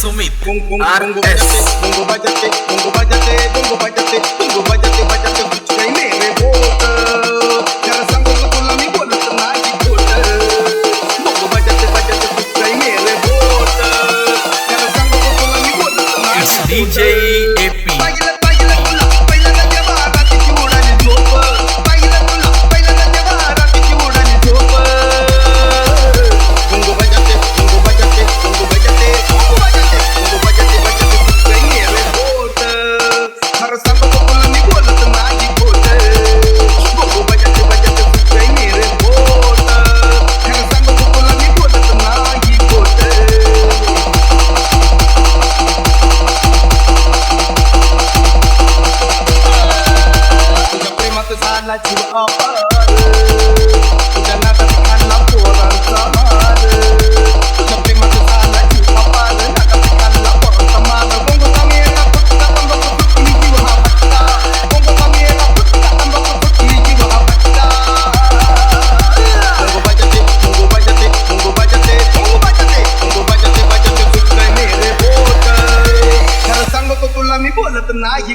Sumit Bongo RS bajate, bongo bajate, bongo bajate, bongo bajate, bajate कुछ काही मेरे बोट जरा सांगू का तुला मी बोलत नाही बोट bongo bajate, bajate कुछ काही मेरे बोट जरा सांगू का तुला मी बोलत नाही It's DJ AP पाहिलं तुला पहिल्यांदा जेव्हा रात्रीची उडाली झोप पाहिलं तुला पहिल्यांदा जेव्हा रात्रीची उडाली झोप bongo bajate, bongo bajate, bongo bajate, bongo bajate, bongo bajate, bajate कुछ काही मेरे बोट खरं सांगू का तुला मी बोलत नाही बोट bongo bajate, bajate कुछ काही मेरे बोट खरं सांगू का तुला मी बोलत नाही बोट तुझ्या प्रेमात झाला जीव अपार तुझ्या नादात खाल्ला पोरांचा हार तुझ्या प्रेमात झाला जीव अपार नादात खाल्ला पोरांचा मार बोंगोचा मेला फुटका तंबाखू फुटली जीव हा भटका बोंगोचा मेला फुटका तंबाखू फुटली जीव हा भटका bongo bajate, bongo bajate, bongo bajate, bongo bajate, bongo bajate, bajate कुछ काही मेरे बोट खरं सांगू का तुला मी बोलत नाही